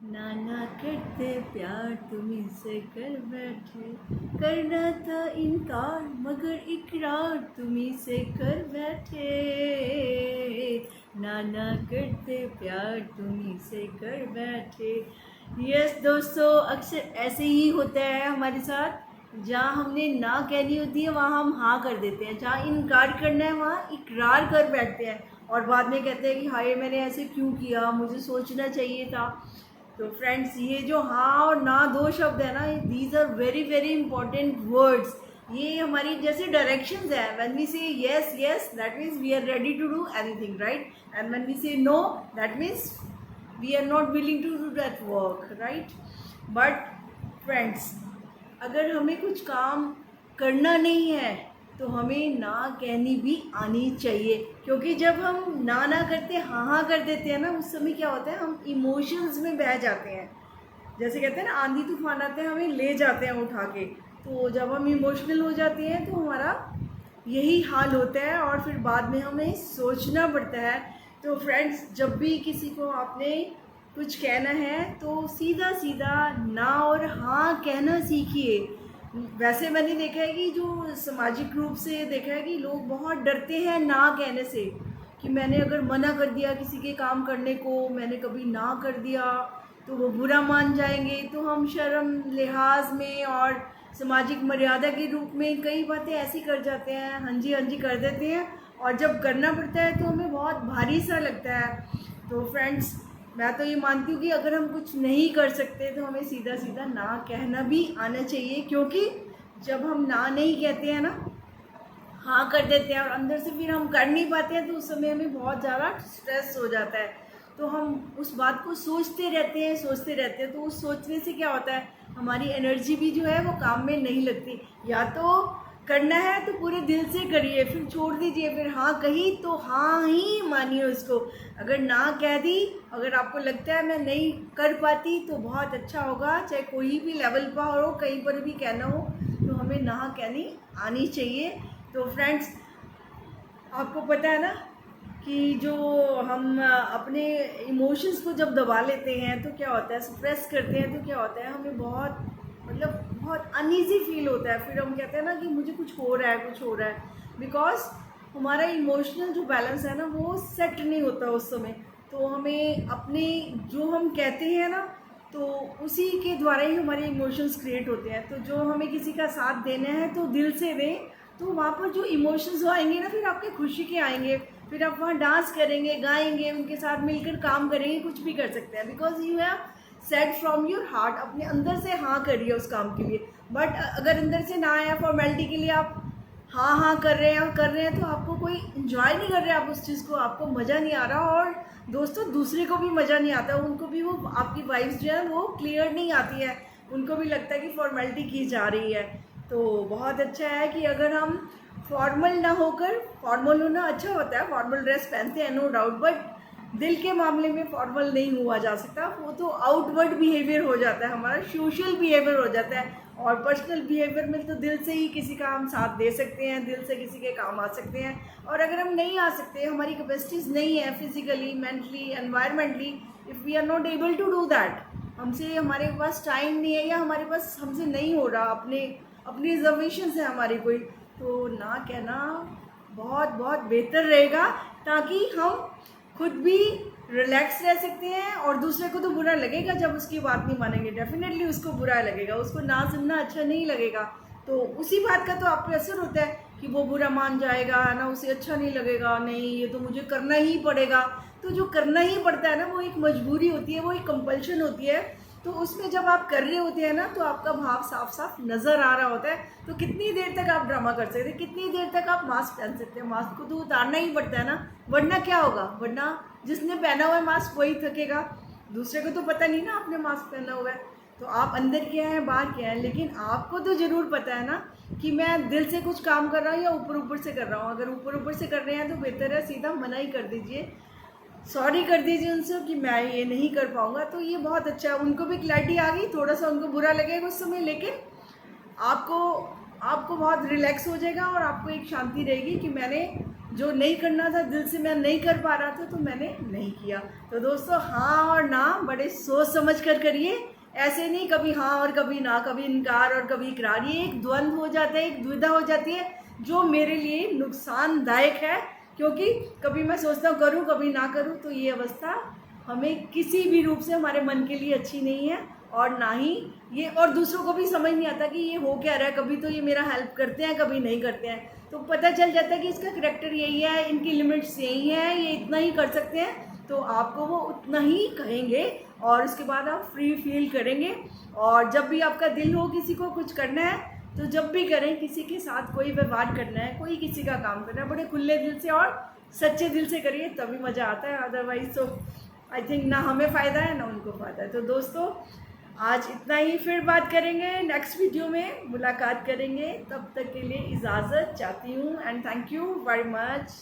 नाना करते प्यार तुम्ही से कर बैठे, करना था इनकार मगर इकरार तुम्ही से कर बैठे। नाना करते प्यार तुम्ही से कर बैठे। यस दोस्तों, अक्सर ऐसे ही होता है हमारे साथ। जहाँ हमने ना कहनी होती है वहाँ हम हाँ कर देते हैं, जहाँ इनकार करना है वहाँ इकरार कर बैठते हैं और बाद में कहते हैं कि हाय मैंने ऐसे क्यों किया, मुझे सोचना चाहिए था। तो फ्रेंड्स, ये जो हाँ और ना दो शब्द है ना, these are very very important words. ये हमारी जैसे डायरेक्शंस है। When we say yes yes, that means we are ready to do anything, right? And when we say no, that means we are not willing to do that work, right? But friends, अगर हमें कुछ काम करना नहीं है तो हमें ना कहनी भी आनी चाहिए, क्योंकि जब हम ना करते हाँ कर देते हैं ना, उस समय क्या होता है, हम इमोशंस में बह जाते हैं। जैसे कहते हैं ना, आंधी तूफान आते हैं हमें ले जाते हैं उठा के। तो जब हम इमोशनल हो जाते हैं तो हमारा यही हाल होता है और फिर बाद में हमें सोचना पड़ता है। तो फ्रेंड्स, जब भी किसी को आपने कुछ कहना है तो सीधा सीधा ना और हाँ कहना सीखिए। वैसे मैंने देखा है कि जो सामाजिक रूप से देखा है कि लोग बहुत डरते हैं ना कहने से, कि मैंने अगर मना कर दिया किसी के काम करने को, मैंने कभी ना कर दिया तो वो बुरा मान जाएंगे। तो हम शर्म लिहाज में और सामाजिक मर्यादा के रूप में कई बातें ऐसी कर जाते हैं, हाँ जी कर देते हैं, और जब करना पड़ता है तो हमें बहुत भारी सा लगता है। तो फ्रेंड्स, मैं तो ये मानती हूँ कि अगर हम कुछ नहीं कर सकते तो हमें सीधा सीधा ना कहना भी आना चाहिए, क्योंकि जब हम ना नहीं कहते हैं ना, हाँ कर देते हैं और अंदर से फिर हम कर नहीं पाते हैं, तो उस समय हमें बहुत ज़्यादा स्ट्रेस हो जाता है। तो हम उस बात को सोचते रहते हैं सोचते रहते हैं। तो उस सोचने से क्या होता है, हमारी एनर्जी भी जो है वो काम में नहीं लगती। या तो करना है तो पूरे दिल से करिए, फिर छोड़ दीजिए। फिर हाँ कही तो हाँ ही मानिए उसको। अगर ना कह दी, अगर आपको लगता है मैं नहीं कर पाती, तो बहुत अच्छा होगा, चाहे कोई भी लेवल पर हो, कहीं पर भी कहना हो, तो हमें ना कहनी आनी चाहिए। तो फ्रेंड्स, आपको पता है ना कि जो हम अपने इमोशंस को जब दबा लेते हैं तो क्या होता है, सप्रेस करते हैं तो क्या होता है, हमें बहुत मतलब बहुत अनईजी फील होता है। फिर हम कहते हैं ना कि मुझे कुछ हो रहा है, कुछ हो रहा है, बिकॉज हमारा इमोशनल जो बैलेंस है ना वो सेट नहीं होता उस समय। तो हमें अपने जो हम कहते हैं ना, तो उसी के द्वारा ही हमारे इमोशंस क्रिएट होते हैं। तो जो हमें किसी का साथ देना है तो दिल से दें, तो वहाँ पर जो इमोशंस आएंगे ना, फिर आपके खुशी के आएंगे, फिर आप वहाँ डांस करेंगे, गाएंगे, उनके साथ मिलकर काम करेंगे, कुछ भी कर सकते हैं, because you have set from your heart, अपने अंदर से हाँ करिए उस काम के लिए। बट अगर अंदर से ना आया, फॉर्मेलिटी के लिए आप हाँ कर रहे हैं, तो आपको कोई इन्जॉय नहीं कर रहे आप उस चीज़ को, आपको मज़ा नहीं आ रहा, और दोस्तों दूसरे को भी मज़ा नहीं आता, उनको भी वो आपकी वाइब्स जो है वो क्लियर नहीं आती है, उनको भी लगता है कि फॉर्मेलिटी की जा रही है। तो बहुत अच्छा है कि अगर हम फॉर्मल ना होकर, फॉर्मल होना अच्छा होता है, फॉर्मल ड्रेस पहनते हैं नो डाउट, बट दिल के मामले में फॉर्मल नहीं हुआ जा सकता। वो तो आउटवर्ड बिहेवियर हो जाता है, हमारा सोशल बिहेवियर हो जाता है, और पर्सनल बिहेवियर में तो दिल से ही किसी का हम साथ दे सकते हैं, दिल से किसी के काम आ सकते हैं। और अगर हम नहीं आ सकते, हमारी कैपेसिटीज़ नहीं है physically, mentally, environmentally, if we are not able to do that, हमसे हमारे पास टाइम नहीं है या हमारे पास हमसे नहीं हो रहा, अपनी रिजर्वेशन है हमारी कोई, तो ना कहना बहुत बहुत बेहतर रहेगा, ताकि हम खुद भी रिलैक्स रह सकते हैं। और दूसरे को तो बुरा लगेगा जब उसकी बात नहीं मानेंगे, डेफिनेटली उसको बुरा लगेगा, उसको ना सुनना अच्छा नहीं लगेगा। तो उसी बात का तो आप पे असर होता है कि वो बुरा मान जाएगा ना, उसे अच्छा नहीं लगेगा, नहीं ये तो मुझे करना ही पड़ेगा। तो जो करना ही पड़ता है ना, वो एक मजबूरी होती है, वो एक कंपल्शन होती है। तो उसमें जब आप कर रहे होते हैं ना, तो आपका भाव साफ साफ नज़र आ रहा होता है। तो कितनी देर तक आप ड्रामा कर सकते हैं, कितनी देर तक आप मास्क पहन सकते हैं, मास्क को तो उतारना ही पड़ता है ना, वरना क्या होगा, वरना जिसने पहना हुआ है मास्क वही थकेगा, दूसरे को तो पता नहीं ना आपने मास्क पहना हुआ है। तो आप अंदर क्या है बाहर क्या है, लेकिन आपको तो ज़रूर पता है ना कि मैं दिल से कुछ काम कर रहा हूँ या ऊपर ऊपर से कर रहा हूँ। अगर ऊपर ऊपर से कर रहे हैं तो बेहतर है सीधा मना ही कर दीजिए, सॉरी कर दीजिए उनसे कि मैं ये नहीं कर पाऊँगा। तो ये बहुत अच्छा है, उनको भी क्लैरिटी आ गई, थोड़ा सा उनको बुरा लगेगा उस समय, लेकिन आपको आपको बहुत रिलैक्स हो जाएगा और आपको एक शांति रहेगी कि मैंने जो नहीं करना था दिल से, मैं नहीं कर पा रहा था तो मैंने नहीं किया। तो दोस्तों हाँ और ना बड़े सोच समझ कर करिए, ऐसे नहीं कभी हाँ और कभी ना, कभी इनकार और कभी इकरार। ये एक द्वंद्व हो जाता है, एक दुविधा हो जाती है जो मेरे लिए नुकसानदायक है, क्योंकि कभी मैं सोचता हूँ करूँ कभी ना करूँ, तो ये अवस्था हमें किसी भी रूप से हमारे मन के लिए अच्छी नहीं है। और ना ही ये, और दूसरों को भी समझ नहीं आता कि ये हो क्या रहा है, कभी तो ये मेरा हेल्प करते हैं कभी नहीं करते हैं, तो पता चल जाता है कि इसका करैक्टर यही है, इनकी लिमिट्स यही हैं, ये इतना ही कर सकते हैं, तो आपको वो उतना ही कहेंगे और उसके बाद आप फ्री फील करेंगे। और जब भी आपका दिल हो किसी को कुछ करना है तो जब भी करें, किसी के साथ कोई व्यवहार करना है, कोई किसी का काम करना है, बड़े खुले दिल से और सच्चे दिल से करिए, तभी मज़ा आता है। अदरवाइज तो आई थिंक ना हमें फ़ायदा है ना उनको फ़ायदा है। तो दोस्तों आज इतना ही, फिर बात करेंगे, नेक्स्ट वीडियो में मुलाकात करेंगे। तब तक के लिए इजाज़त चाहती हूँ and thank you very much.